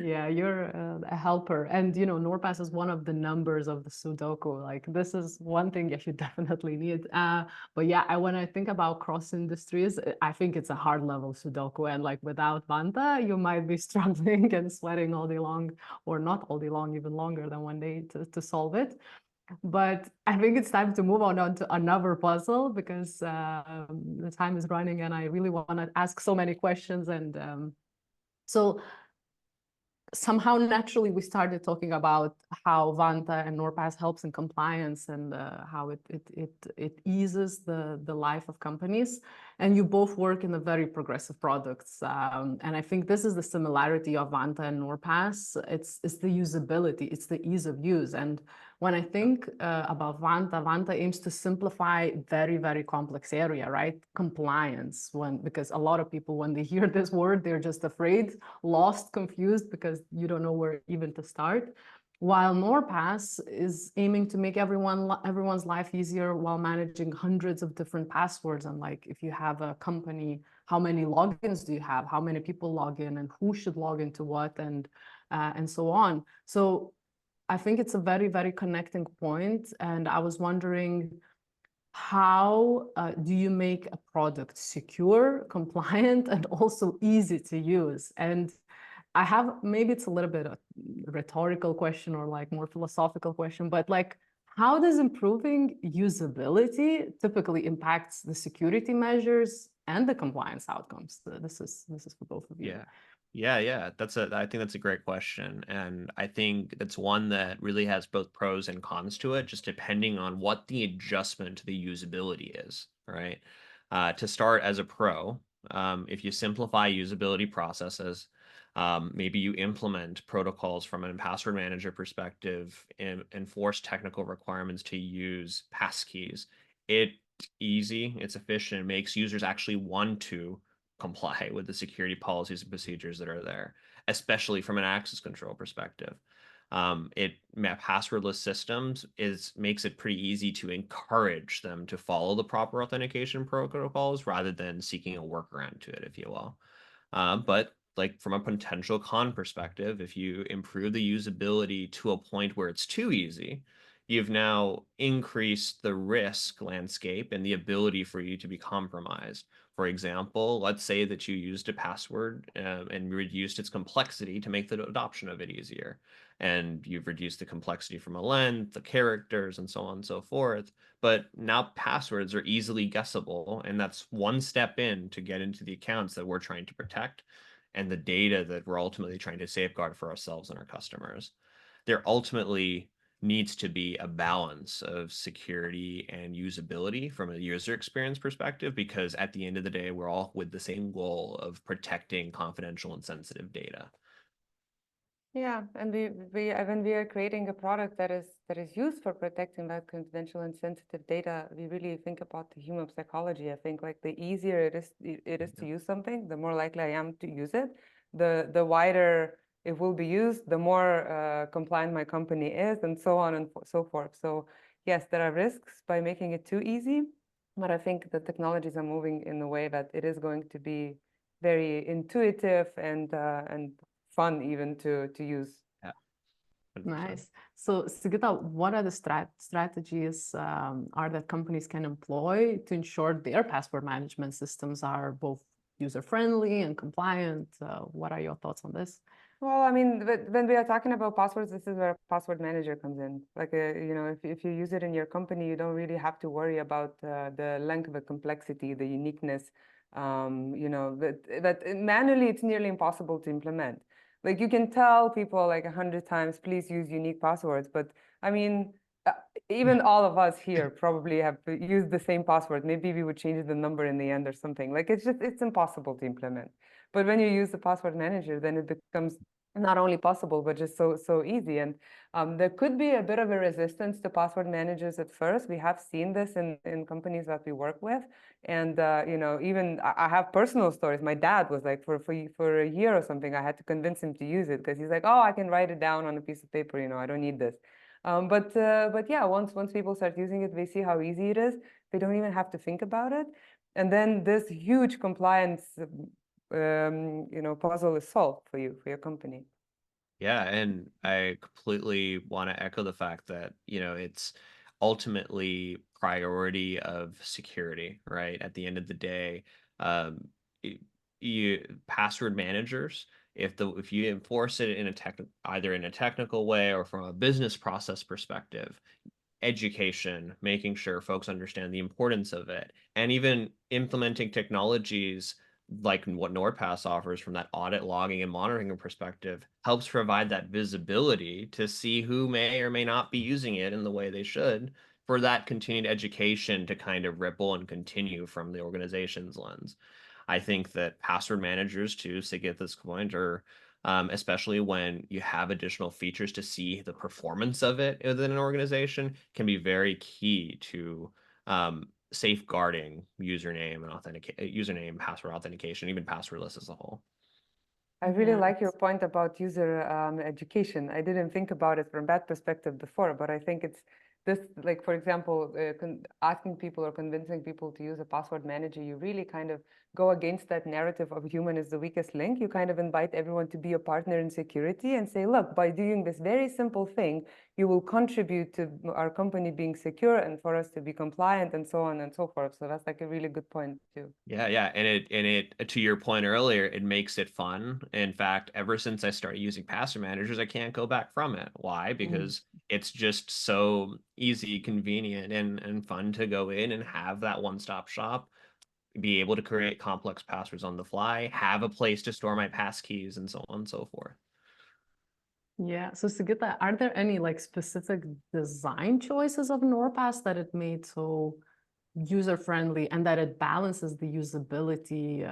Speaker 1: Yeah, you're a helper. And NordPass is one of the numbers of the Sudoku. This is one thing you should definitely need. But yeah, when I think about cross industries, I think it's a hard level Sudoku. And without Vanta, you might be struggling and sweating all day long, or not all day long, even longer than one day to solve it. But I think it's time to move on to another puzzle, because the time is running and I really want to ask so many questions. And so somehow naturally we started talking about how Vanta and NordPass helps in compliance, and how it eases the life of companies. And you both work in the very progressive products, and I think this is the similarity of Vanta and NordPass. It's the usability, it's the ease of use. And when I think about Vanta aims to simplify very, very complex area, right? Compliance, because a lot of people, when they hear this word, they're just afraid, lost, confused, because you don't know where even to start. While NordPass is aiming to make everyone's life easier while managing hundreds of different passwords. And if you have a company, how many logins do you have? How many people log in, and who should log into what, and so on. So I think it's a very, very connecting point. And I was wondering, how do you make a product secure, compliant, and also easy to use? And I have, maybe it's a little bit a rhetorical question or like more philosophical question, but like, how does improving usability typically impacts the security measures and the compliance outcomes? This is for both of you.
Speaker 3: Yeah. I think that's a great question. And I think that's one that really has both pros and cons to it, just depending on what the adjustment to the usability is, right? To start as a pro, if you simplify usability processes, maybe you implement protocols from a password manager perspective and enforce technical requirements to use passkeys. It's easy, it's efficient, it makes users actually want to comply with the security policies and procedures that are there, especially from an access control perspective. Passwordless systems makes it pretty easy to encourage them to follow the proper authentication protocols rather than seeking a workaround to it, if you will. But like from a potential con perspective, if you improve the usability to a point where it's too easy, you've now increased the risk landscape and the ability for you to be compromised. For example, let's say that you used a password and reduced its complexity to make the adoption of it easier. And you've reduced the complexity from a length, the characters, and so on and so forth. But now passwords are easily guessable, and that's one step in to get into the accounts that we're trying to protect and the data that we're ultimately trying to safeguard for ourselves and our customers. There ultimately needs to be a balance of security and usability from a user experience perspective, because at the end of the day, we're all with the same goal of protecting confidential and sensitive data.
Speaker 2: Yeah, and when we are creating a product that is used for protecting that confidential and sensitive data, we really think about the human psychology. I think like the easier it is to use something, the more likely I am to use it. The wider it will be used, the more compliant my company is, and so on and so forth. So yes, there are risks by making it too easy, but I think the technologies are moving in a way that it is going to be very intuitive and fun even to use.
Speaker 3: Yeah. 100%.
Speaker 1: Nice. So, Sigita, what are the strategies are that companies can employ to ensure their password management systems are both user-friendly and compliant? What are your thoughts on this?
Speaker 2: Well, I mean, when we are talking about passwords, this is where a password manager comes in. Like, you know, if you use it in your company, you don't really have to worry about the length, the complexity, the uniqueness. You know, that manually, it's nearly impossible to implement. Like, you can tell people like 100 times, please use unique passwords. But I mean, even all of us here probably have used the same password. Maybe we would change the number in the end or something. Like, it's impossible to implement. But when you use the password manager, then it becomes not only possible, but just so easy. And there could be a bit of a resistance to password managers at first. We have seen this in companies that we work with. And, you know, even I have personal stories. My dad was like, for a year or something, I had to convince him to use it because he's like, oh, I can write it down on a piece of paper, you know, I don't need this. But yeah, once people start using it, they see how easy it is. They don't even have to think about it. And then this huge compliance you know, puzzle is solved for you, for your company.
Speaker 3: Yeah, and I completely want to echo the fact that, you know, it's ultimately priority of security, right? At the end of the day, um, password managers, if you enforce it in either in a technical way or from a business process perspective, education, making sure folks understand the importance of it, and even implementing technologies like what NordPass offers from that audit logging and monitoring perspective helps provide that visibility to see who may or may not be using it in the way they should, for that continued education to kind of ripple and continue from the organization's lens. I think that password managers, to get this point, are especially when you have additional features to see the performance of it within an organization, can be very key to safeguarding username and username password authentication, even passwordless as a whole.
Speaker 2: I really like your point about user education. I didn't think about it from that perspective before, but I think this, like, for example, asking people or convincing people to use a password manager, you really kind of go against that narrative of human is the weakest link. You kind of invite everyone to be a partner in security and say, look, by doing this very simple thing, you will contribute to our company being secure and for us to be compliant and so on and so forth. So that's like a really good point too.
Speaker 3: Yeah, and it to your point earlier, it makes it fun. In fact, ever since I started using password managers, I can't go back from it. Why? Because it's just so easy, convenient, and fun to go in and have that one-stop shop, be able to create complex passwords on the fly, have a place to store my passkeys, and so on and so forth.
Speaker 1: Yeah. So Sigita, are there any like specific design choices of NordPass that it made so user-friendly and that it balances the usability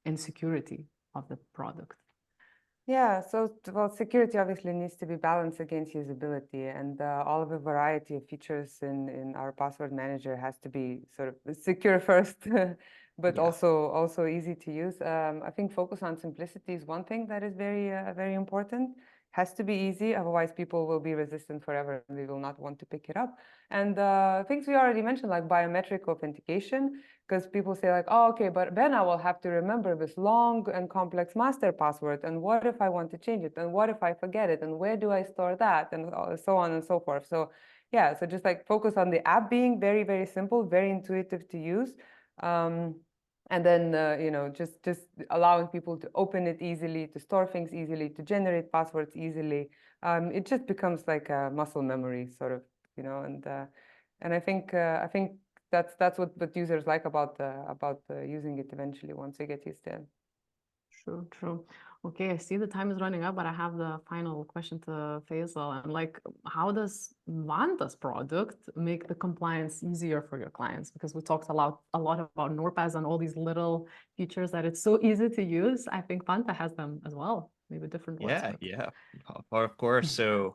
Speaker 1: and security of the product?
Speaker 2: Yeah, so well, security obviously needs to be balanced against usability, and all of the variety of features in our password manager has to be sort of secure first, but
Speaker 3: Yeah.
Speaker 2: also easy to use. I think focus on simplicity is one thing that is very important. Has to be easy, otherwise people will be resistant forever and they will not want to pick it up. And things we already mentioned, like biometric authentication, because people say like, oh, okay, but then I will have to remember this long and complex master password. And what if I want to change it? And what if I forget it? And where do I store that? And so on and so forth. So yeah, so just like focus on the app being very simple, very intuitive to use. And then, just allowing people to open it easily, to store things easily, to generate passwords easily. It just becomes like a muscle memory sort of, and I think that's what users like about using it eventually once they get used to it.
Speaker 1: True. Okay, I see the time is running up, but I have the final question to Faisal. And like, how does Vanta's product make the compliance easier for your clients? Because we talked a lot about NordPass and all these little features that it's so easy to use. I think Vanta has them as well, maybe different ones.
Speaker 3: Yeah, of course. So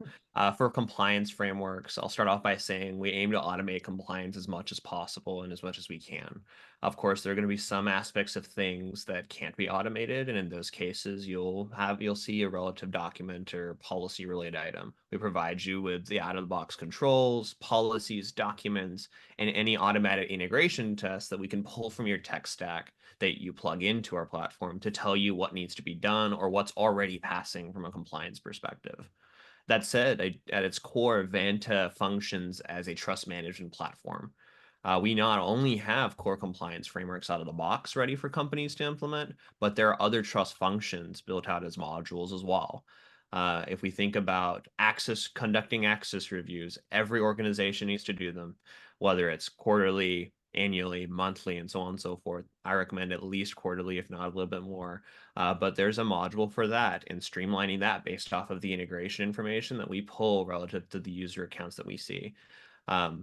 Speaker 3: for compliance frameworks, I'll start off by saying we aim to automate compliance as much as possible and as much as we can. Of course, there are going to be some aspects of things that can't be automated, and in those cases, you'll see a relative document or policy related item. We provide you with the out-of-the-box controls, policies, documents, and any automatic integration tests that we can pull from your tech stack that you plug into our platform to tell you what needs to be done or what's already passing from a compliance perspective. That said, at its core, Vanta functions as a trust management platform. We not only have core compliance frameworks out of the box ready for companies to implement, but there are other trust functions built out as modules as well. If we think about conducting access reviews, every organization needs to do them, whether it's quarterly, annually, monthly, and so on and so forth. I recommend at least quarterly, if not a little bit more. But there's a module for that and streamlining that based off of the integration information that we pull relative to the user accounts that we see.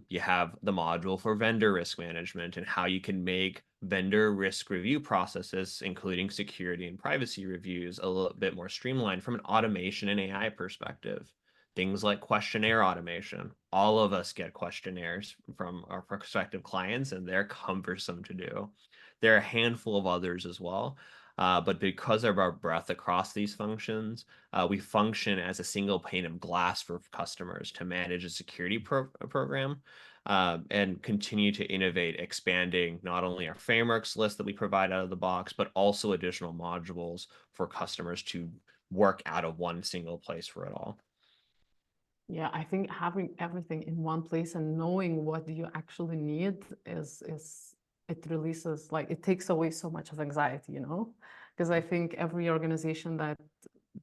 Speaker 3: You have the module for vendor risk management and how you can make vendor risk review processes, including security and privacy reviews, a little bit more streamlined from an automation and AI perspective. Things like questionnaire automation. All of us get questionnaires from our prospective clients, and they're cumbersome to do. There are a handful of others as well. But because of our breadth across these functions, we function as a single pane of glass for customers to manage a security program and continue to innovate, expanding not only our frameworks list that we provide out of the box, but also additional modules for customers to work out of one single place for it all.
Speaker 1: Yeah, I think having everything in one place and knowing what do you actually need is it releases, like, it takes away so much of anxiety, because I think every organization that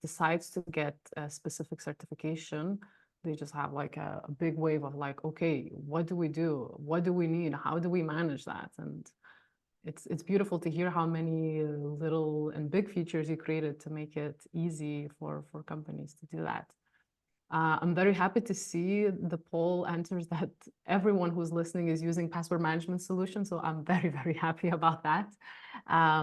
Speaker 1: decides to get a specific certification, they just have like a big wave of like, okay, what do we do? What do we need? How do we manage that? And it's beautiful to hear how many little and big features you created to make it easy for companies to do that. I'm very happy to see the poll answers that everyone who's listening is using password management solutions. So I'm very happy about that. I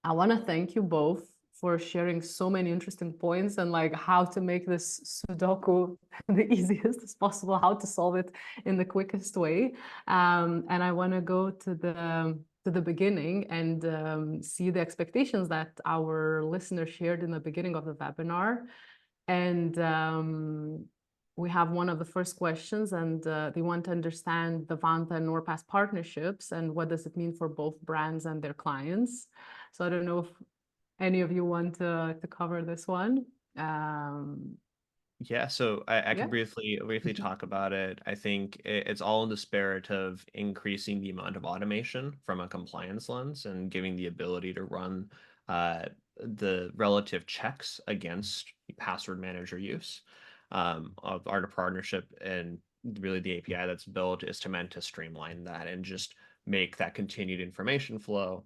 Speaker 1: want to thank you both for sharing so many interesting points and like how to make this Sudoku the easiest as possible, how to solve it in the quickest way. And I want to go to the beginning and see the expectations that our listeners shared in the beginning of the webinar. And we have one of the first questions, and they want to understand the Vanta and NordPass partnerships and what does it mean for both brands and their clients. So I don't know if any of you want to cover this one.
Speaker 3: Yeah, so I
Speaker 1: Yeah.
Speaker 3: can briefly talk about it. I think it's all in the spirit of increasing the amount of automation from a compliance lens and giving the ability to run the relative checks against password manager use. Our partnership and really the API that's built is meant to streamline that and just make that continued information flow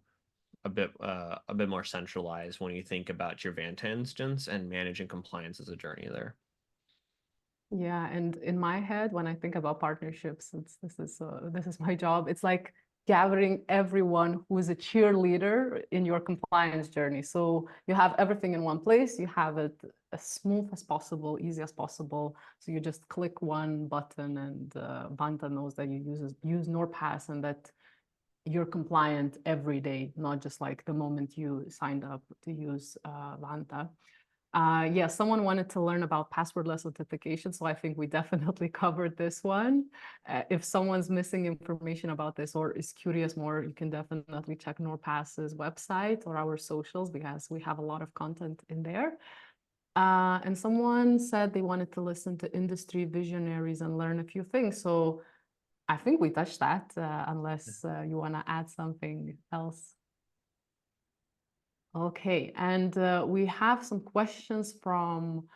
Speaker 3: a bit more centralized when you think about your Vanta instance and managing compliance as a journey there.
Speaker 1: Yeah, and in my head, when I think about partnerships, this is my job. It's like gathering everyone who is a cheerleader in your compliance journey. So you have everything in one place. You have it as smooth as possible, easy as possible. So you just click one button, and Vanta knows that you use NordPass and that you're compliant every day, not just like the moment you signed up to use Vanta. Yeah, someone wanted to learn about passwordless authentication, so I think we definitely covered this one. If someone's missing information about this or is curious more, you can definitely check NordPass's website or our socials because we have a lot of content in there. And someone said they wanted to listen to industry visionaries and learn a few things. So I think we touched that, unless you want to add something else. Okay, and we have some questions from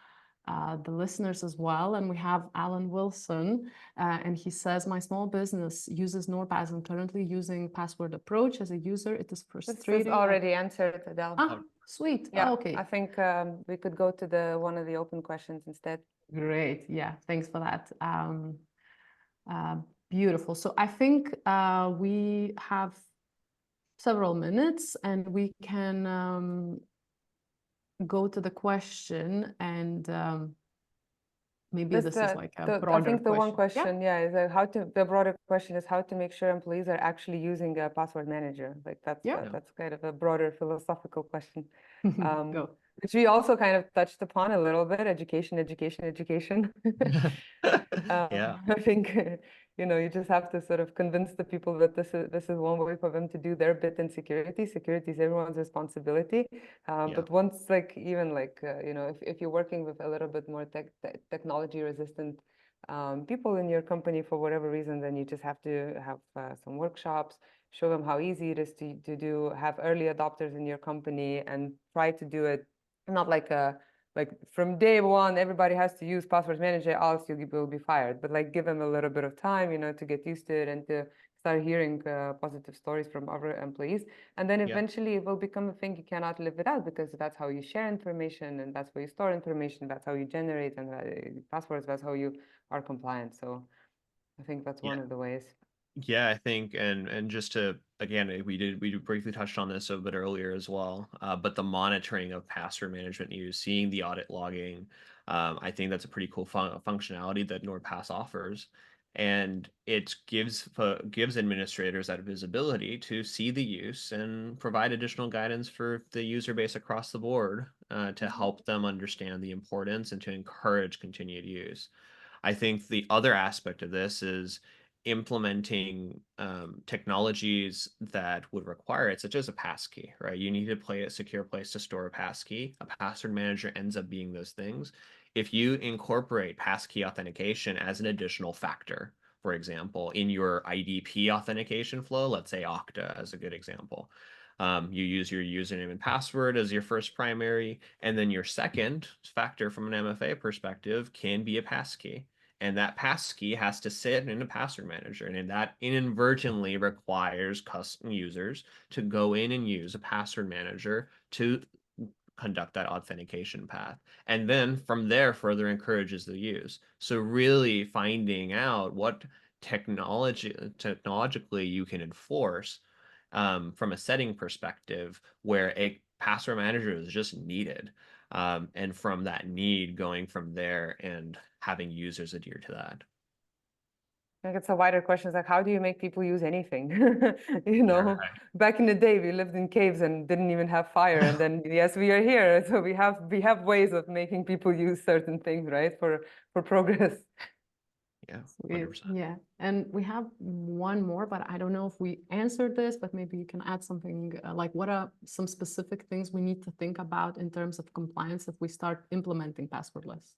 Speaker 1: the listeners as well. And we have Alan Wilson, and he says, my small business uses NordPass and currently using password approach as a user. It is frustrating.
Speaker 2: This is already answered, Adele.
Speaker 1: Ah, sweet.
Speaker 2: Yeah,
Speaker 1: Oh, okay.
Speaker 2: I think we could go to one of the open questions instead.
Speaker 1: Great. Yeah, thanks for that. Beautiful. So I think we have several minutes and we can go to the question, and maybe this is like a broader
Speaker 2: I think the one
Speaker 1: question.
Speaker 2: question, yeah, is the broader question is how to make sure employees are actually using a password manager. Like that's kind of a broader philosophical question.
Speaker 1: Go.
Speaker 2: Which we also kind of touched upon a little bit, education.
Speaker 3: Yeah.
Speaker 2: I think, you just have to sort of convince the people that this is one way for them to do their bit in security. Security is everyone's responsibility. But once if you're working with a little bit more technology resistant people in your company for whatever reason, then you just have to have some workshops, show them how easy it is to do, have early adopters in your company, and try to do it not like from day one everybody has to use password manager, else you will be fired, but like give them a little bit of time to get used to it and to start hearing positive stories from other employees, and then eventually it will become a thing you cannot live without, because that's how you share information and that's where you store information, that's how you generate and passwords, that's how you are compliant. So I think that's one of the ways.
Speaker 3: Yeah, I think, and just to, again, we briefly touched on this a bit earlier as well, but the monitoring of password management use, seeing the audit logging, I think that's a pretty cool functionality that NordPass offers, and it gives administrators that visibility to see the use and provide additional guidance for the user base across the board to help them understand the importance and to encourage continued use. I think the other aspect of this is implementing technologies that would require it, such as a passkey, right? You need to play a secure place to store a passkey. A password manager ends up being those things. If you incorporate passkey authentication as an additional factor, for example, in your IDP authentication flow, let's say Okta as a good example, you use your username and password as your first primary, and then your second factor from an MFA perspective can be a passkey. And that passkey has to sit in a password manager, and that inadvertently requires custom users to go in and use a password manager to conduct that authentication path. And then from there, further encourages the use. So really finding out what technologically you can enforce from a setting perspective where a password manager is just needed. And from that need, going from there and having users adhere to that.
Speaker 2: think it's a wider question. It's like, how do you make people use anything?
Speaker 3: Yeah, right.
Speaker 2: Back in the day, we lived in caves and didn't even have fire. And then, yes, we are here. So we have ways of making people use certain things, right, for progress.
Speaker 3: Yeah,
Speaker 1: Sweet.
Speaker 3: 100%.
Speaker 1: Yeah. And we have one more, but I don't know if we answered this, but maybe you can add something like what are some specific things we need to think about in terms of compliance if we start implementing passwordless?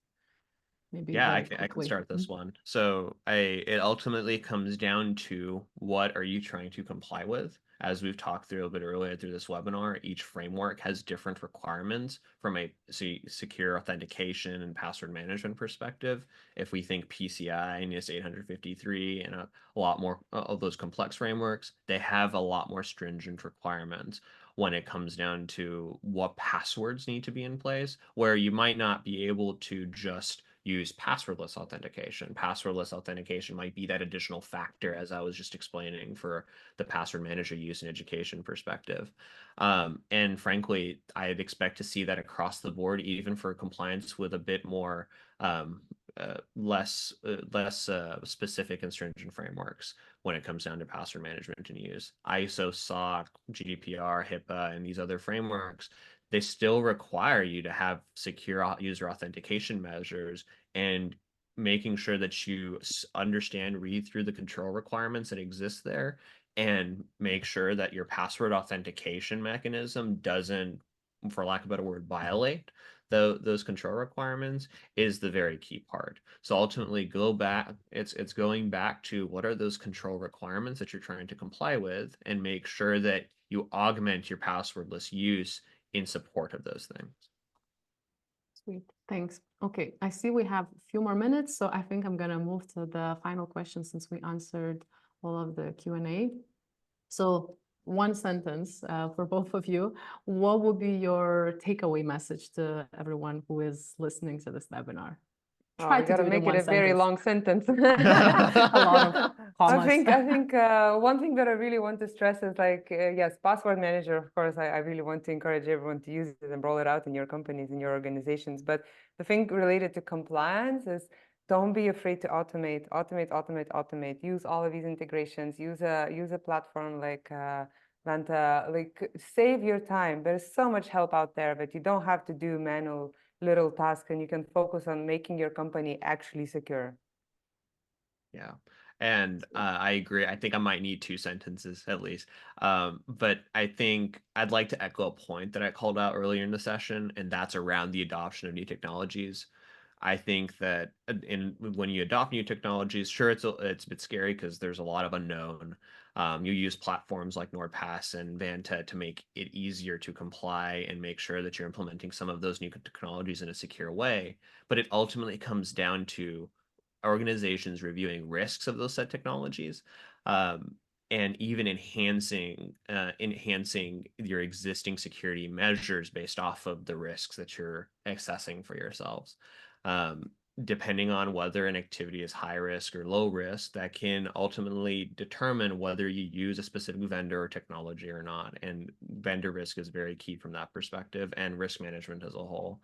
Speaker 1: Maybe
Speaker 3: Yeah,
Speaker 1: very
Speaker 3: I can
Speaker 1: quickly.
Speaker 3: start this one. So it ultimately comes down to what are you trying to comply with? As we've talked through a bit earlier through this webinar, each framework has different requirements from a secure authentication and password management perspective. If we think PCI, NIST 853, and a lot more of those complex frameworks, they have a lot more stringent requirements when it comes down to what passwords need to be in place, where you might not be able to just use passwordless authentication. Passwordless authentication might be that additional factor, as I was just explaining, for the password manager use and education perspective. And frankly, I'd expect to see that across the board, even for compliance with a bit more less specific and stringent frameworks when it comes down to password management and use. ISO, SOC, GDPR, HIPAA, and these other frameworks, they still require you to have secure user authentication measures and making sure that you understand, read through the control requirements that exist there, and make sure that your password authentication mechanism doesn't, for lack of a better word, violate those control requirements is the very key part. So ultimately it's going back to what are those control requirements that you're trying to comply with, and make sure that you augment your passwordless use in support of those things.
Speaker 1: Sweet, thanks. Okay, I see we have a few more minutes, so I think I'm gonna move to the final question since we answered all of the Q&A. So one sentence for both of you. What would be your takeaway message to everyone who is listening to this webinar?
Speaker 2: Oh, we gotta make it a very long sentence.
Speaker 1: A lot of commas.
Speaker 2: I think one thing that I really want to stress is like, yes, password manager, of course, I really want to encourage everyone to use it and roll it out in your companies, in your organizations. But the thing related to compliance is don't be afraid to automate. Use all of these integrations. Use a platform like Vanta. Like, save your time. There's so much help out there, but you don't have to do manual little tasks, and you can focus on making your company actually secure.
Speaker 3: Yeah. And I agree. I think I might need 2 sentences at least. But I think I'd like to echo a point that I called out earlier in the session, and that's around the adoption of new technologies. I think that when you adopt new technologies, sure, it's a bit scary because there's a lot of unknown. You use platforms like NordPass and Vanta to make it easier to comply and make sure that you're implementing some of those new technologies in a secure way. But it ultimately comes down to organizations reviewing risks of those said technologies, and even enhancing your existing security measures based off of the risks that you're assessing for yourselves. Depending on whether an activity is high risk or low risk, that can ultimately determine whether you use a specific vendor or technology or not. And vendor risk is very key from that perspective, and risk management as a whole.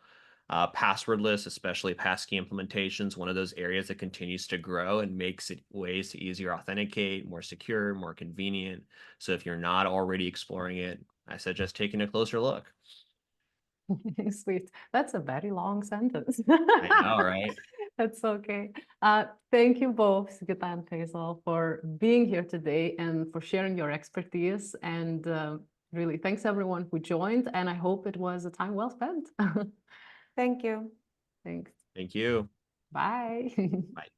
Speaker 3: Passwordless, especially passkey implementations, one of those areas that continues to grow and makes it ways to easier authenticate, more secure, more convenient. So if you're not already exploring it, I suggest taking a closer look.
Speaker 1: Sweet. That's a very long sentence.
Speaker 3: I know, right?
Speaker 1: That's okay. Thank you both, Sigita and Faisal, for being here today and for sharing your expertise. And really, thanks everyone who joined. And I hope it was a time well spent.
Speaker 2: Thank you.
Speaker 1: Thanks.
Speaker 3: Thank you.
Speaker 1: Bye.
Speaker 3: Bye.